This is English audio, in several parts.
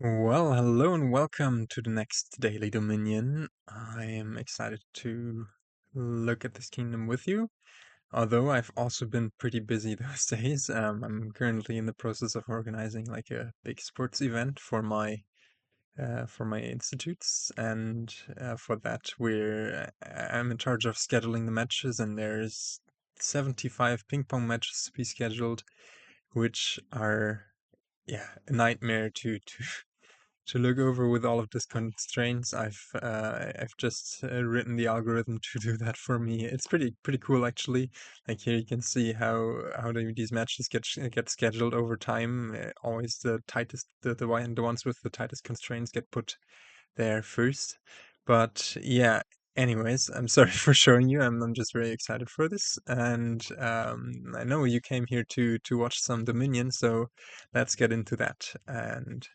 Well, hello and welcome to the next Daily Dominion. I am excited to look at this kingdom with you, although I've also been pretty busy those days. I'm currently in the process of organizing like a big sports event for my institutes, and for that I'm in charge of scheduling the matches, and there's 75 ping pong matches to be scheduled, which are a nightmare to look over with all of these constraints. I've just written the algorithm to do that for me. It's pretty cool actually. Like here you can see how these matches get scheduled over time. Always the tightest the ones with the tightest constraints get put there first. But yeah. Anyways, I'm sorry for showing you. I'm just very excited for this, and I know you came here to watch some Dominion, so let's get into that. And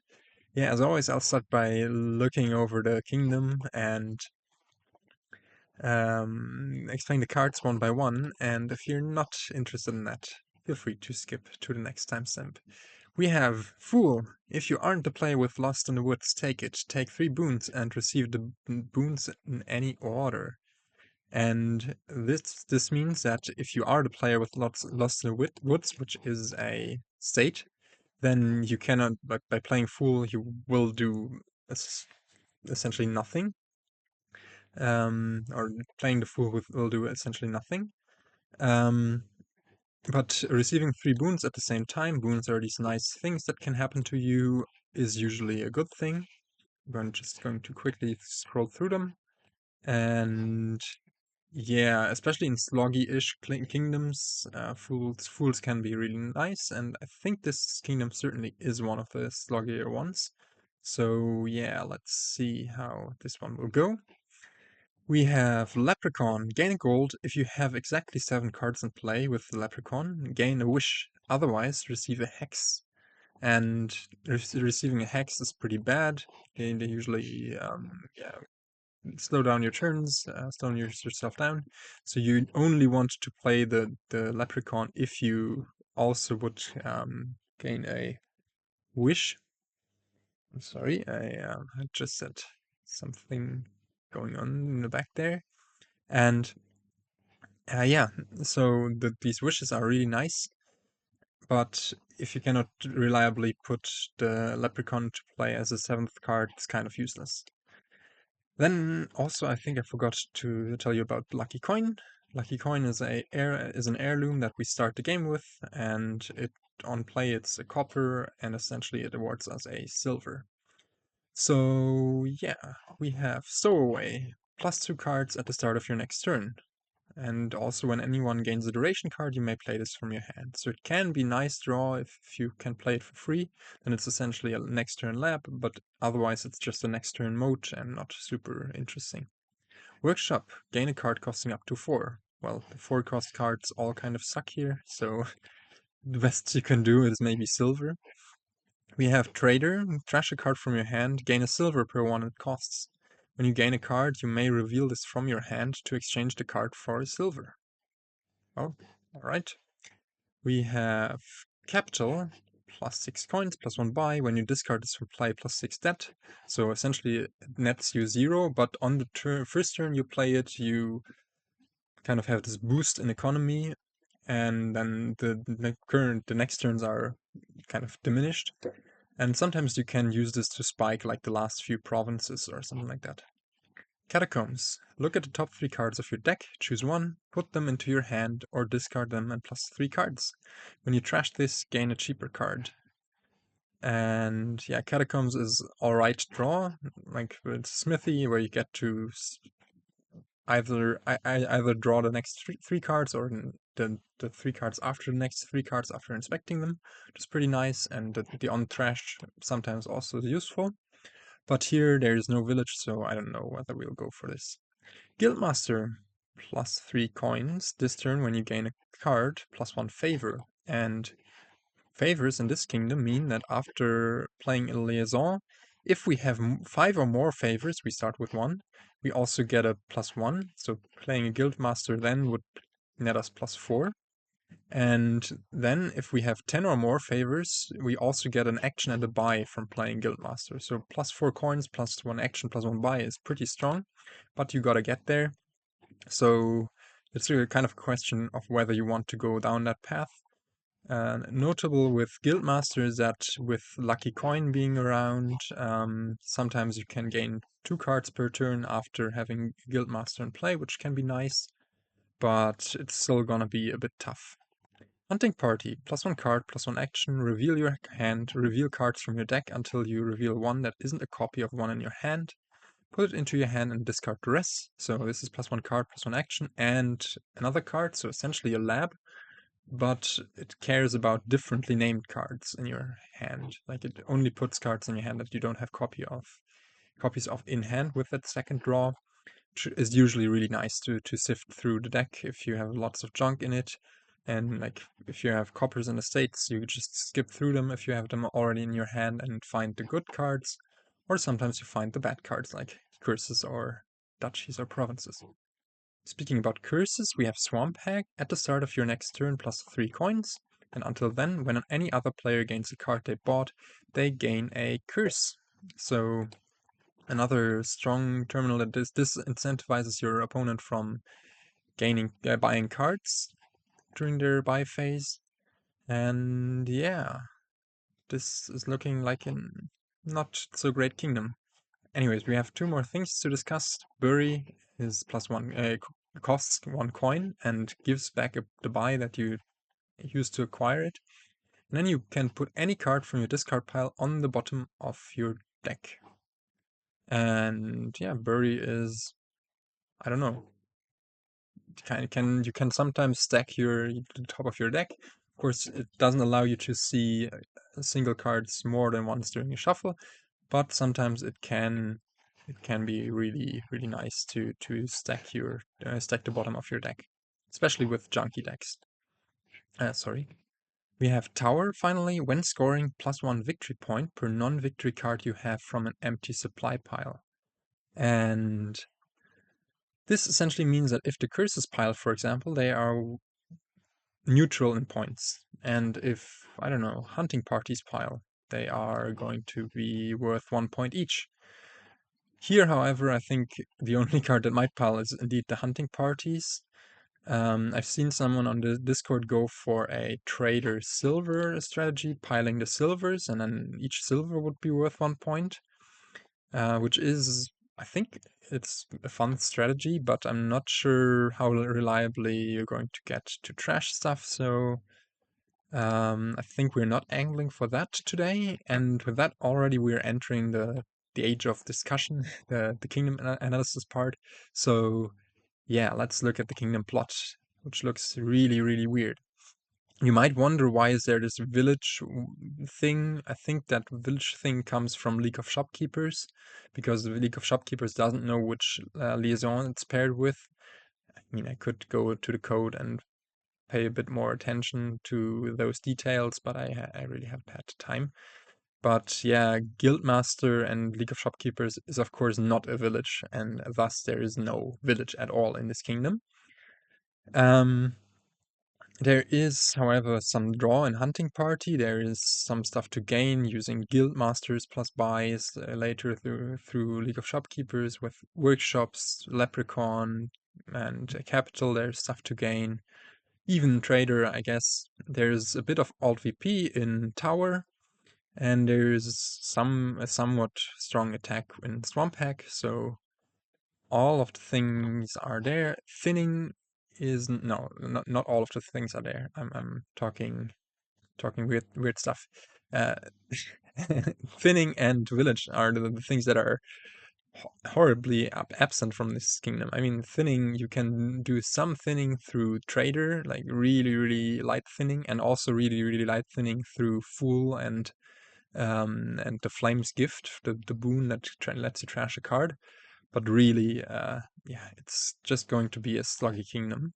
yeah, as always, I'll start by looking over the kingdom and explain the cards one by one. And if you're not interested in that, feel free to skip to the next timestamp. We have Fool. If you aren't the player with Lost in the Woods, take it. Take 3 boons and receive the boons in any order. And this means that if you are the player with Lost in the Woods, which is a state, then you cannot, by playing Fool, you will do essentially nothing. Or playing the Fool will do essentially nothing. Um, but receiving 3 boons at the same time, boons are these nice things that can happen to you, is usually a good thing. I'm just going to quickly scroll through them. And yeah, especially in sloggy-ish kingdoms, fools can be really nice, and I think this kingdom certainly is one of the sloggier ones. So yeah, let's see how this one will go. We have Leprechaun. Gain a gold if you have exactly 7 cards in play with the Leprechaun. Gain a wish. Otherwise, receive a hex. And receiving a hex is pretty bad. They usually slow down your turns, slow yourself down. So you only want to play the Leprechaun if you also would gain a wish. I'm sorry, I just said something going on in the back there. And yeah, so these wishes are really nice, but if you cannot reliably put the Leprechaun to play as a 7th card, it's kind of useless. Then also, I think I forgot to tell you about Lucky Coin. Lucky Coin is an heirloom that we start the game with, and on play it's a copper, and essentially it awards us a silver. So yeah, we have Stowaway, +2 cards at the start of your next turn. And also when anyone gains a duration card, you may play this from your hand. So it can be nice draw if you can play it for free, then it's essentially a next turn lab, but otherwise it's just a next turn moat and not super interesting. Workshop, gain a card costing up to 4. Well, the 4 cost cards all kind of suck here, so the best you can do is maybe silver. We have Trader, trash a card from your hand, gain a silver per 1 it costs. When you gain a card, you may reveal this from your hand to exchange the card for a silver. Oh, alright. We have Capital, +6 coins, +1 buy. When you discard this from play, +6 debt. So essentially it nets you 0, but on the first turn you play it, you kind of have this boost in economy, and then the next turns are kind of diminished. And sometimes you can use this to spike like the last few provinces or something like that. Catacombs. Look at the top 3 cards of your deck, choose one, put them into your hand, or discard them and +3 cards. When you trash this, gain a cheaper card. And yeah, Catacombs is alright draw, like with Smithy, where you get to either draw the next three cards or the 3 cards after the next 3 cards after inspecting them, which is pretty nice, and the on trash sometimes also useful. But here there is no village, so I don't know whether we'll go for this. Guildmaster, +3 coins. This turn, when you gain a card, +1 favor. And favors in this kingdom mean that after playing a liaison, if we have 5 or more favors, we start with 1. We also get a +1. So playing a Guildmaster then would net us +4. And then if we have 10 or more favors, we also get an action and a buy from playing Guildmaster. So +4 coins, +1 action, +1 buy is pretty strong, but you gotta get there. So it's really kind of a question of whether you want to go down that path. Notable with Guildmaster is that with Lucky Coin being around, sometimes you can gain 2 cards per turn after having Guildmaster in play, which can be nice, but it's still gonna be a bit tough. Hunting Party, +1 card, +1 action, reveal your hand, reveal cards from your deck until you reveal one that isn't a copy of one in your hand. Put it into your hand and discard the rest. So this is +1 card, +1 action, and another card, so essentially a lab, but it cares about differently named cards in your hand. Like it only puts cards in your hand that you don't have copies of in hand with that second draw, which is usually really nice to sift through the deck if you have lots of junk in it. And like if you have coppers in the states, you just skip through them if you have them already in your hand and find the good cards. Or sometimes you find the bad cards like curses or duchies or provinces. Speaking about curses, we have Swamp Hag. At the start of your next turn, +3 coins. And until then, when any other player gains a card they bought, they gain a curse. So another strong terminal that disincentivizes your opponent from buying cards during their buy phase. And yeah, this is looking like a not so great kingdom. Anyways, we have 2 more things to discuss. Bury is +1, costs 1 coin and gives back the buy that you used to acquire it. And then you can put any card from your discard pile on the bottom of your deck. And yeah, Bury is, I don't know, you can sometimes stack the top of your deck. Of course, it doesn't allow you to see single cards more than once during a shuffle, but sometimes it can be really nice to stack stack the bottom of your deck, especially with junky decks. Sorry. We have Tower finally. When scoring, +1 victory point per non-victory card you have from an empty supply pile. And this essentially means that if the curses pile, for example, they are neutral in points. And if, I don't know, hunting parties pile, they are going to be worth 1 point each. Here, however, I think the only card that might pile is indeed the hunting parties. I've seen someone on the Discord go for a trader silver strategy, piling the silvers, and then each silver would be worth 1 point, which is, I think it's a fun strategy, but I'm not sure how reliably you're going to get to trash stuff, so I think we're not angling for that today, and with that already we're entering the age of discussion, the kingdom analysis part. So yeah, let's look at the kingdom plot, which looks really weird. You might wonder, why is there this village thing? I think that village thing comes from League of Shopkeepers, because the League of Shopkeepers doesn't know which liaison it's paired with. I mean, I could go to the code and pay a bit more attention to those details, but I really haven't had the time. But yeah, Guildmaster and League of Shopkeepers is of course not a village, and thus there is no village at all in this kingdom. There is, however, some draw in Hunting Party. There is some stuff to gain using Guildmasters plus buys later through League of Shopkeepers with workshops, Leprechaun, and Capital. There's stuff to gain. Even Trader, I guess. There's a bit of alt VP in Tower, and there's a somewhat strong attack in Swamp Hack, so all of the things are there. Thinning is no, not all of the things are there. I'm talking weird stuff. Uh, Thinning and Village are the things that are horribly absent from this kingdom. I mean, thinning, you can do some thinning through Trader, like really light thinning, and also really light thinning through Fool and the Flames Gift, the boon that lets you trash a card. But really, yeah, it's just going to be a sluggy kingdom.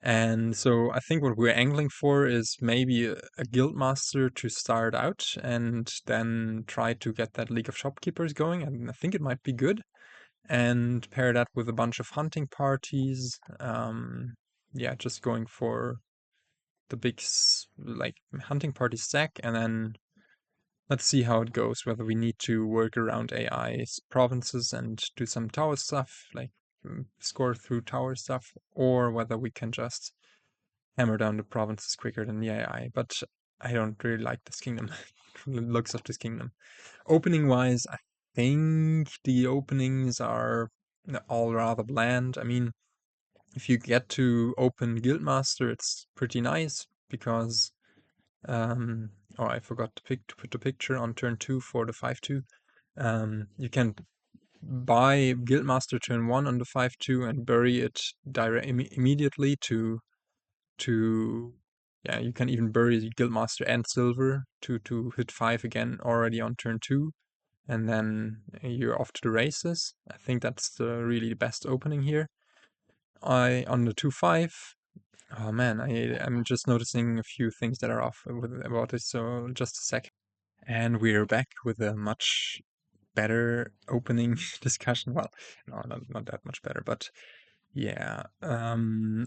And so I think what we're angling for is maybe a Guildmaster to start out and then try to get that League of Shopkeepers going, and I think it might be good. And pair that with a bunch of hunting parties. Yeah, just going for the big like hunting party stack, and then let's see how it goes. Whether we need to work around AI's provinces and do some tower stuff, like score through tower stuff, or whether we can just hammer down the provinces quicker than the AI. But I don't really like this kingdom. The looks of this kingdom. Opening wise, I think the openings are all rather bland. I mean, if you get to open Guildmaster, it's pretty nice because oh, I forgot to put the picture on turn 2 for the 5/2. You can buy Guildmaster turn 1 on the 5/2 and bury it immediately to yeah, you can even bury Guildmaster and Silver to hit 5 again already on turn 2, and then you're off to the races. I think that's really the best opening here. On the 2/5. Oh man, I'm just noticing a few things that are off about it, so just a sec. And we're back with a much better opening discussion. Well, no, not that much better, but yeah.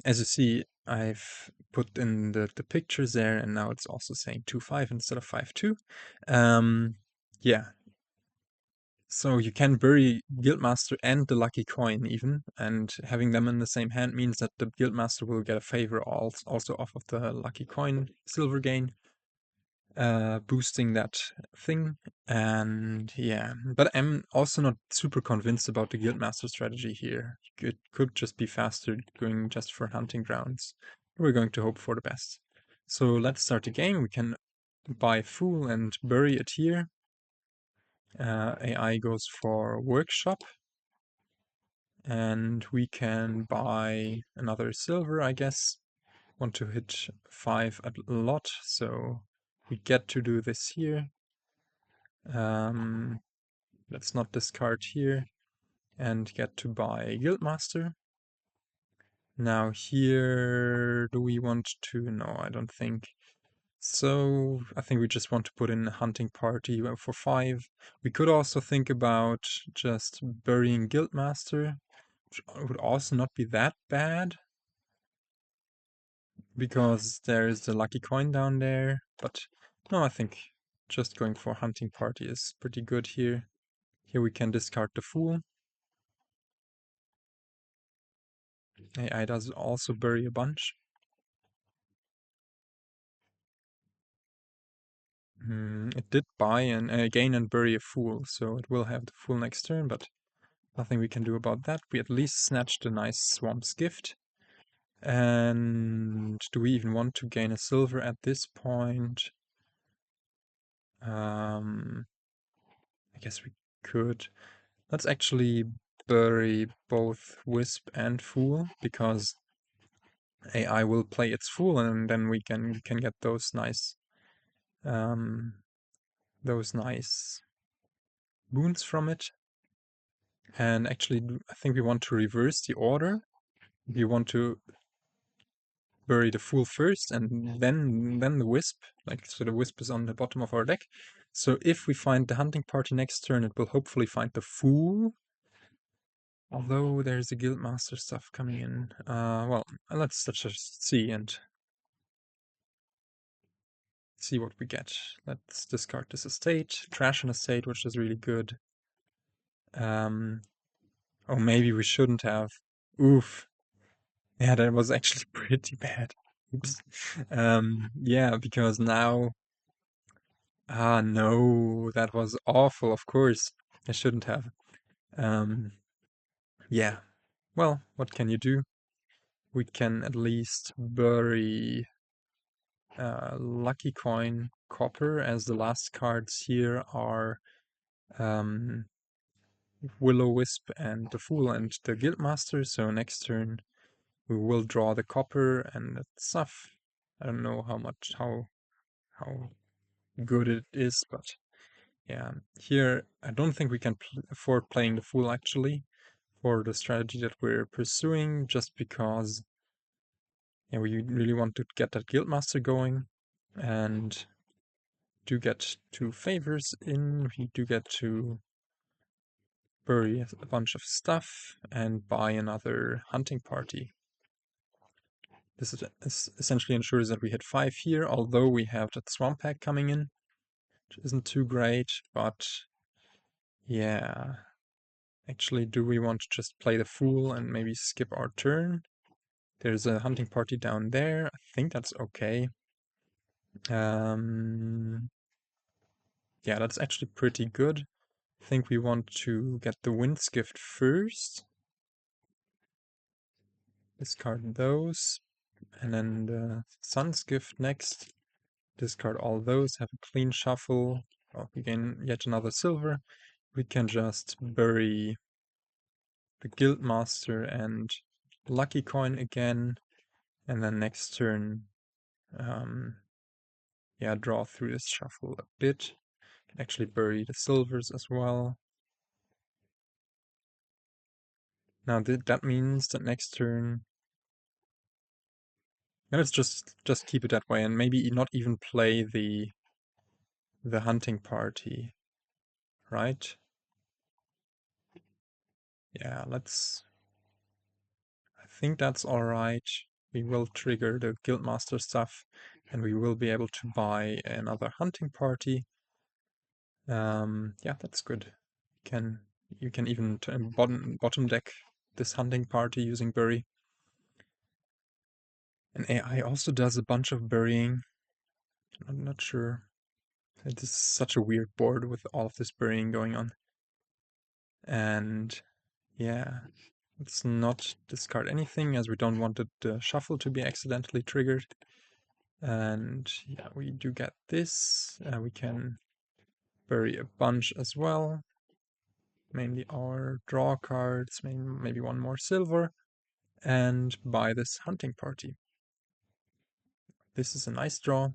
As you see, I've put in the pictures there, and now it's also saying 2/5 instead of 5/2. Yeah. So you can bury Guildmaster and the lucky coin even, and having them in the same hand means that the Guildmaster will get a favor also off of the lucky coin silver gain, boosting that thing. And yeah, but I'm also not super convinced about the Guildmaster strategy here. It could just be faster going just for hunting grounds. We're going to hope for the best. So let's start the game. We can buy Fool and bury it here. AI goes for Workshop, and we can buy another silver, I guess. Want to hit 5 a lot, so we get to do this here. Let's not discard here and get to buy Guildmaster. Now here, do we want to? No, I don't think. So I think we just want to put in a hunting party for 5. We could also think about just burying Guildmaster, which would also not be that bad, because there's the lucky coin down there. But no, I think just going for hunting party is pretty good here. Here we can discard the Fool. AI does also bury a bunch. It did buy and gain and bury a Fool, so it will have the Fool next turn, but nothing we can do about that. We at least snatched a nice Swamp's Gift. And do we even want to gain a silver at this point? I guess we could. Let's actually bury both Wisp and Fool, because AI will play its Fool, and then we can get those nice boons from it. And actually, I think we want to reverse the order. We want to bury the Fool first, and then the Wisp. Like, so the Wisp is on the bottom of our deck. So if we find the hunting party next turn, it will hopefully find the Fool. Although there's the Guildmaster stuff coming in. Well, let's just see and see what we get. Let's discard this estate, trash an estate, which is really good. Oh, maybe we shouldn't have. Oof. Yeah, that was actually pretty bad. Oops. Yeah, because now... Ah, no, that was awful, of course. I shouldn't have. Yeah. Well, what can you do? We can at least bury Lucky Coin Copper, as the last cards here are Will-O-Wisp and the Fool and the Guildmaster, so next turn we will draw the Copper and that stuff. I don't know how good it is, but yeah. Here, I don't think we can afford playing the Fool, actually, for the strategy that we're pursuing, just because yeah, we really want to get that Guildmaster going, and do get 2 favors in. We do get to bury a bunch of stuff and buy another hunting party. This essentially ensures that we hit 5 here, although we have that Swamp Pack coming in, which isn't too great, but yeah. Actually, do we want to just play the Fool and maybe skip our turn? There's a hunting party down there. I think that's okay. Yeah, that's actually pretty good. I think we want to get the Wind's Gift first. Discard those. And then the Sun's Gift next. Discard all those, have a clean shuffle. Oh, we gain yet another silver. We can just bury the Guildmaster and Lucky Coin again. And then next turn, yeah, draw through this shuffle a bit. Can actually bury the silvers as well. Now that means that next turn, and let's just keep it that way, and maybe not even play the hunting party, right? Yeah, I think that's all right. We will trigger the Guildmaster stuff, and we will be able to buy another hunting party. Yeah, that's good. You can even bottom deck this hunting party using bury. And AI also does a bunch of burying. I'm not sure. It is such a weird board with all of this burying going on. And yeah, let's not discard anything as we don't want the shuffle to be accidentally triggered. And yeah, we do get this. We can bury a bunch as well. Mainly our draw cards, maybe one more silver. And buy this hunting party. This is a nice draw.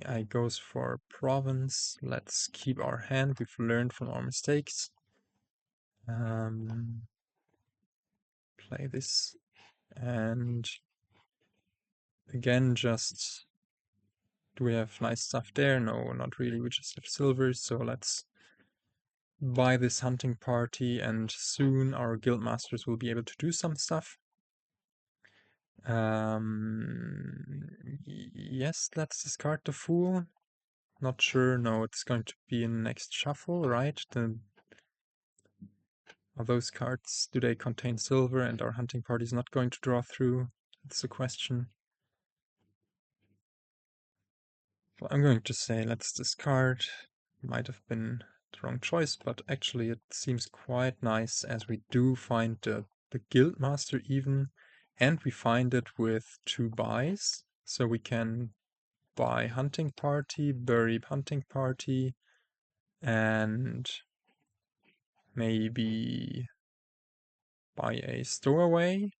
AI goes for province. Let's keep our hand. We've learned from our mistakes. Play this. And again, just do we have nice stuff there? No, not really. We just have silvers. So let's buy this hunting party, and soon our guildmasters will be able to do some stuff. Yes, let's discard the Fool. Not sure. No, it's going to be in the next shuffle, right? Are those cards, do they contain silver and our hunting party is not going to draw through? That's the question. Well, I'm going to say let's discard. Might have been the wrong choice, but actually it seems quite nice as we do find the Guildmaster even, and we find it with 2 buys. So we can buy hunting party, bury hunting party, and maybe buy a stowaway. I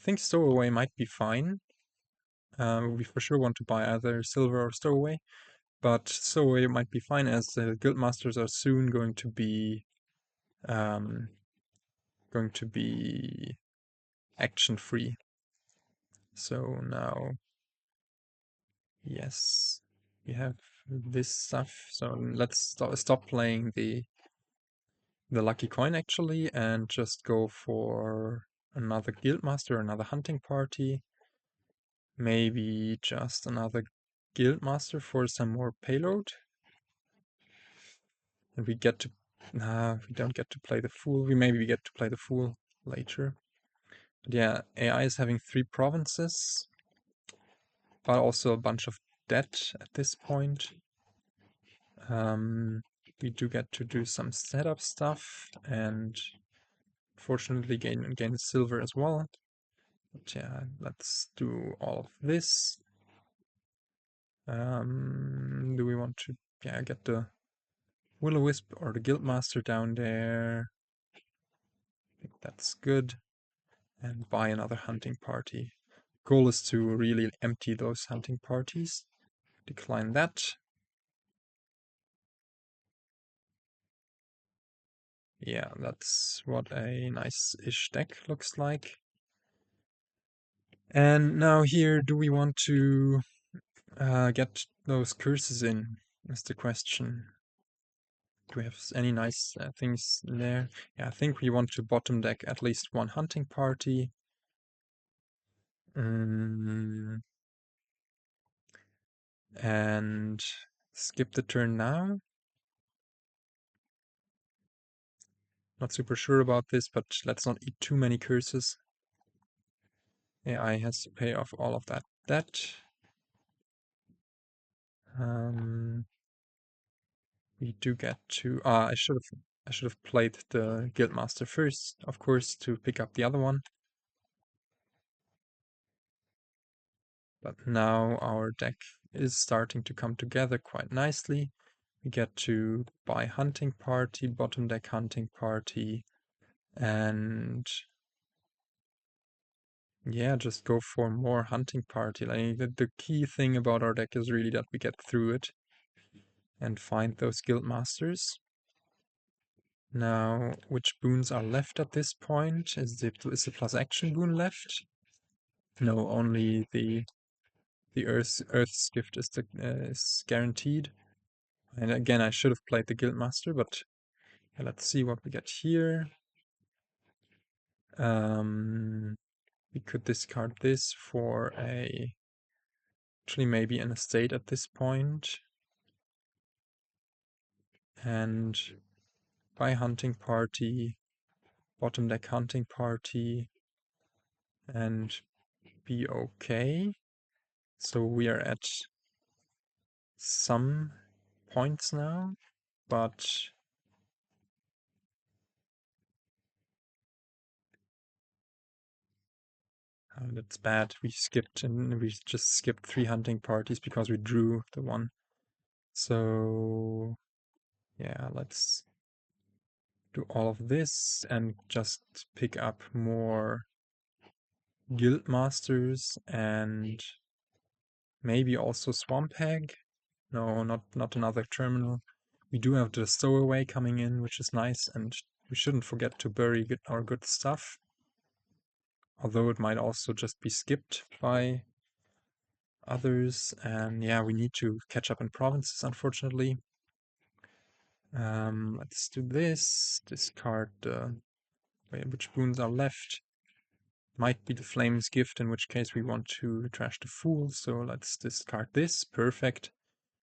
think stowaway might be fine. We for sure want to buy either silver or stowaway, but stowaway might be fine as the guildmasters are soon going to be action free. So now, yes, we have this stuff. So let's stop playing the lucky coin actually, and just go for another guildmaster, another hunting party. Maybe just another guildmaster for some more payload. And we get to... Nah, we don't get to play the Fool. We maybe get to play the Fool later. But yeah, AI is having 3 provinces, but also a bunch of debt at this point. We do get to do some setup stuff, and fortunately gain silver as well. But yeah, let's do all of this. Do we want to get the Will-O-Wisp or the Guildmaster down there? I think that's good. And buy another hunting party. Goal is to really empty those hunting parties. Decline that. Yeah, that's what a nice-ish deck looks like. And now here, do we want to get those curses in, is the question. Do we have any nice things there? Yeah, I think we want to bottom deck at least one hunting party. Mm, and skip the turn now. Not super sure about this, but let's not eat too many curses. AI has to pay off all of that debt. We do get to. I should have played the Guildmaster first, of course, to pick up the other one. But now our deck is starting to come together quite nicely. We get to buy Hunting Party, bottom deck Hunting Party, and yeah, just go for more Hunting Party. Like the key thing about our deck is really that we get through it and find those Guildmasters. Now, which boons are left at this point? Is the plus action boon left? No, only the Earth's gift is guaranteed. And again, I should have played the Guildmaster, but yeah, let's see what we get here. We could discard this for actually maybe an estate at this point, and buy Hunting Party, bottom deck Hunting Party, and be okay. So we are at some points now, but that's bad. We just skipped 3 Hunting Parties because we drew the one. So yeah, let's do all of this and just pick up more Guildmasters and maybe also Swamp Hag. No, not another terminal. We do have the Stowaway coming in, which is nice, and we shouldn't forget to bury our good stuff. Although it might also just be skipped by others. And yeah, we need to catch up in provinces, unfortunately. Let's do this. Discard which boons are left. Might be the Flame's Gift, in which case we want to trash the Fool. So let's discard this. Perfect.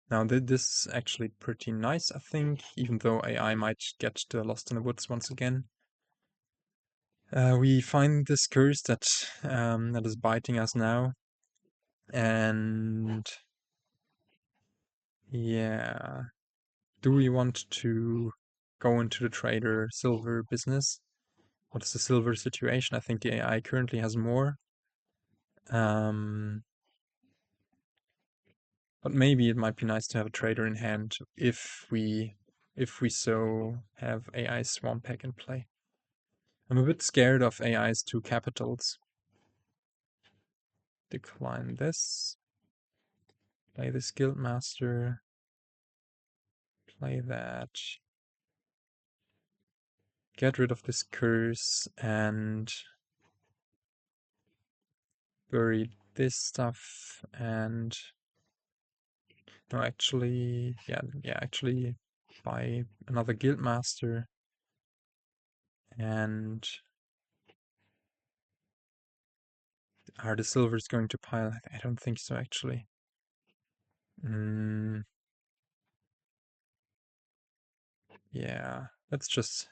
Now this is actually pretty nice, I think, even though AI might get the Lost in the Woods once again. We find this curse that is biting us now, and yeah, do we want to go into the trader silver business? What is the silver situation? I think the AI currently has more. But maybe it might be nice to have a trader in hand if we so have AI Swamp Pack in play. I'm a bit scared of AI's 2 capitals. Decline this. Play this Guildmaster. Play that. Get rid of this curse and bury this stuff and no, actually, actually buy another Guildmaster and are the silvers going to pile? I don't think so, actually. Yeah, let's just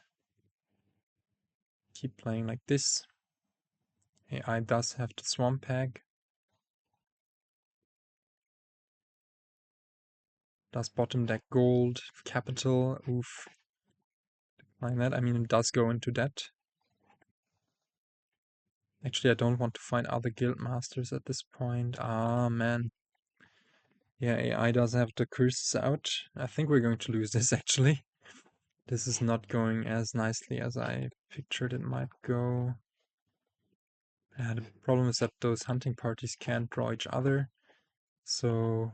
keep playing like this. AI does have the Swamp Pack. Does bottom deck gold, capital, oof. Like that, I mean, it does go into debt. Actually, I don't want to find other Guildmasters at this point. Ah, man. Yeah, AI does have the curses out. I think we're going to lose this, actually. This is not going as nicely as I pictured it might go. The problem is that those hunting parties can't draw each other. So,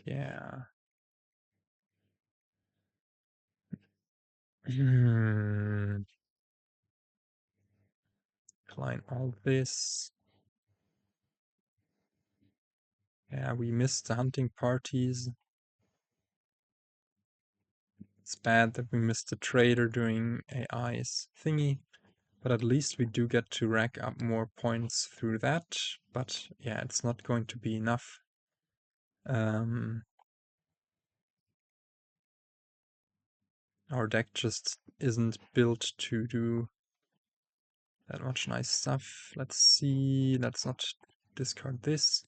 yeah. Decline all this. Yeah, we missed the hunting parties. It's bad that we missed the trader during AI's thingy. But at least we do get to rack up more points through that. But yeah, it's not going to be enough. Our deck just isn't built to do that much nice stuff. Let's see, let's not discard this.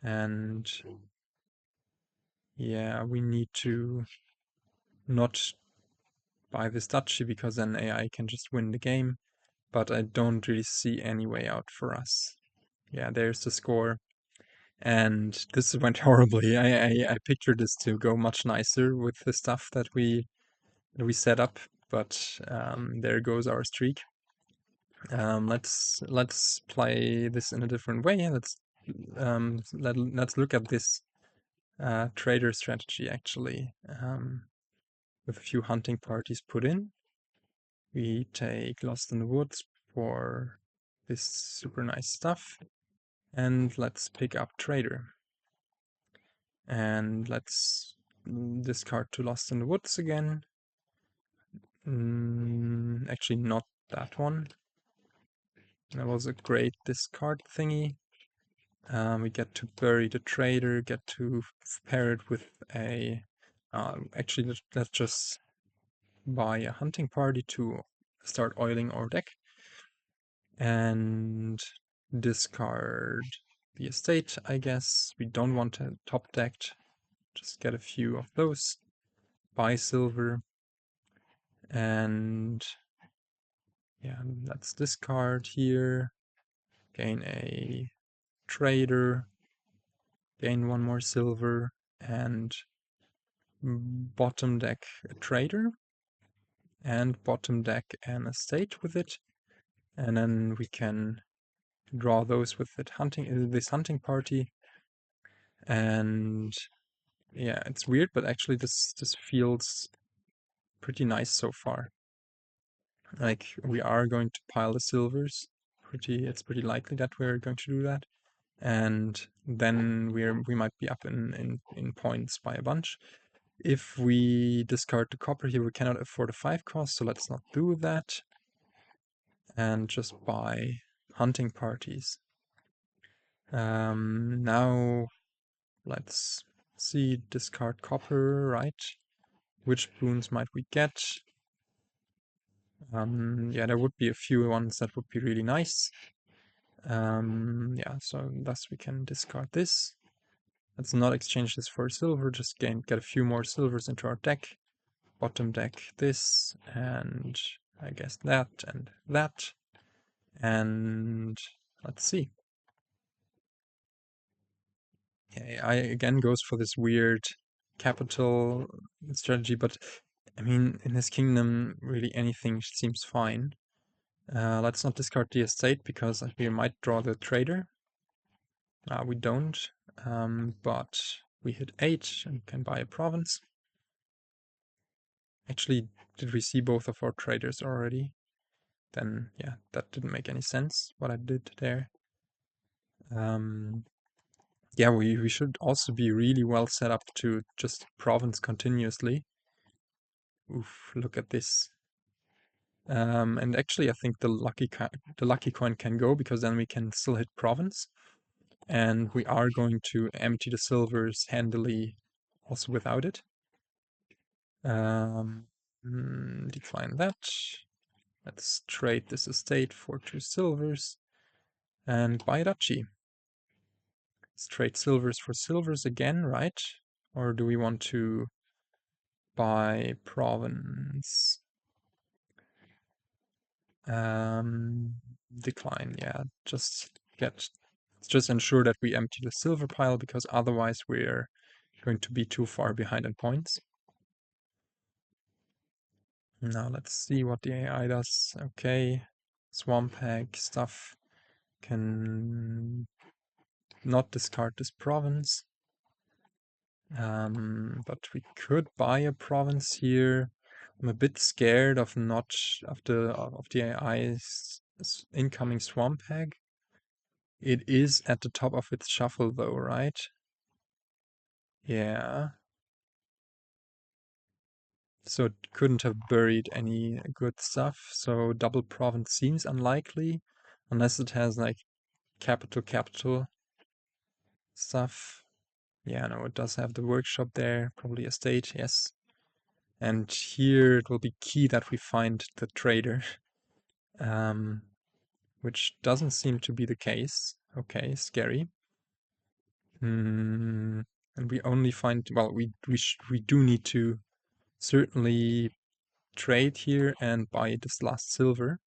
And yeah, we need to not buy this duchy because then AI can just win the game. But I don't really see any way out for us. Yeah, there's the score. And this went horribly. I pictured this to go much nicer with the stuff that we set up, but there goes our streak. Let's play this in a different way. Let's look at this trader strategy actually. With a few hunting parties put in, we take Lost in the Woods for this super nice stuff, and let's pick up trader. And let's discard to Lost in the Woods again. Actually, not that one. That was a great discard thingy. We get to bury the trader, get to pair it with a... actually, let's just buy a hunting party to start oiling our deck. And discard the estate, I guess. We don't want a top decked. Just get a few of those. Buy silver. And yeah, let's discard here. Gain a trader. Gain one more silver. And bottom deck a trader. And bottom deck an estate with it. And then we can draw those with it this hunting party. And yeah, it's weird, but actually this feels pretty nice so far. Like, we are going to pile the silvers. It's pretty likely that we're going to do that. And then we might be up in points by a bunch. If we discard the copper here, we cannot afford a 5 cost, so let's not do that. And just buy hunting parties. Now let's see, discard copper, right? Which boons might we get? Yeah, there would be a few ones that would be really nice. Yeah, so thus we can discard this. Let's not exchange this for silver, just get a few more silvers into our deck. Bottom deck this, and I guess that, and that. And let's see. AI again goes for this weird capital strategy, but I mean, in his kingdom, really anything seems fine. Let's not discard the estate because we might draw the trader. We don't, but we hit 8 and can buy a province. Actually, did we see both of our traders already? Then, yeah, that didn't make any sense, what I did there. Yeah, we should also be really well set up to just province continuously. Oof, look at this. And actually, I think the lucky coin can go, because then we can still hit province. And we are going to empty the silvers handily also without it. Decline that. Let's trade this estate for 2 silvers and buy a duchy. Let's trade silvers for silvers again, right? Or do we want to buy province? Decline, yeah. Just ensure that we empty the silver pile, because otherwise we're going to be too far behind in points. Now let's see what the AI does. Okay, swamp hag stuff. Can not discard this province. But we could buy a province here. I'm a bit scared of the AI's incoming swamp hag. It is at the top of its shuffle though, right? Yeah. so it couldn't have buried any good stuff. So double province seems unlikely, unless it has like capital stuff. Yeah, no, it does have the workshop there, probably a state, yes. And here it will be key that we find the trader, which doesn't seem to be the case. Okay, scary. And we only find, well, we do need to certainly trade here and buy this last silver.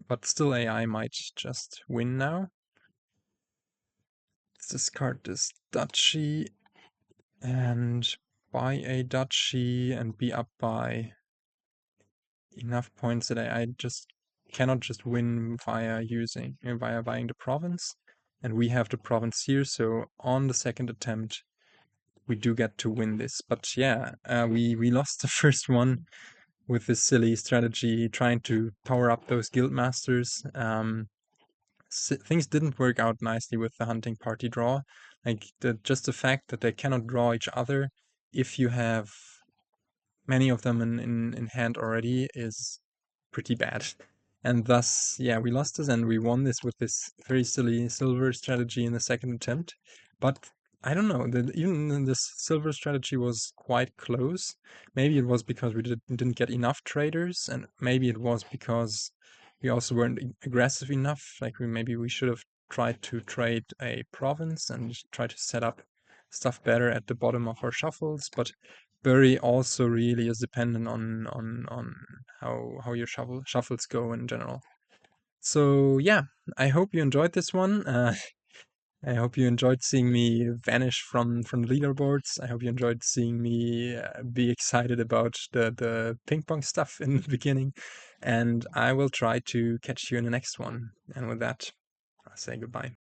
But still AI might just win now. Let's discard this duchy and buy a duchy and be up by enough points that I just cannot just win via buying the province. And we have the province here, so on the second attempt we do get to win this. But yeah, we lost the first one with this silly strategy trying to power up those guildmasters. Things didn't work out nicely with the hunting party draw. Like just the fact that they cannot draw each other if you have many of them in hand already is pretty bad. And thus, yeah, we lost this and we won this with this very silly silver strategy in the second attempt. But I don't know, even this silver strategy was quite close. Maybe it was because we didn't get enough traders, and maybe it was because we also weren't aggressive enough. Like maybe we should have tried to trade a province and try to set up stuff better at the bottom of our shuffles. But bury also really is dependent on how your shuffles go in general. So yeah, I hope you enjoyed this one. I hope you enjoyed seeing me vanish from leaderboards. I hope you enjoyed seeing me be excited about the ping pong stuff in the beginning. And I will try to catch you in the next one. And with that, I'll say goodbye.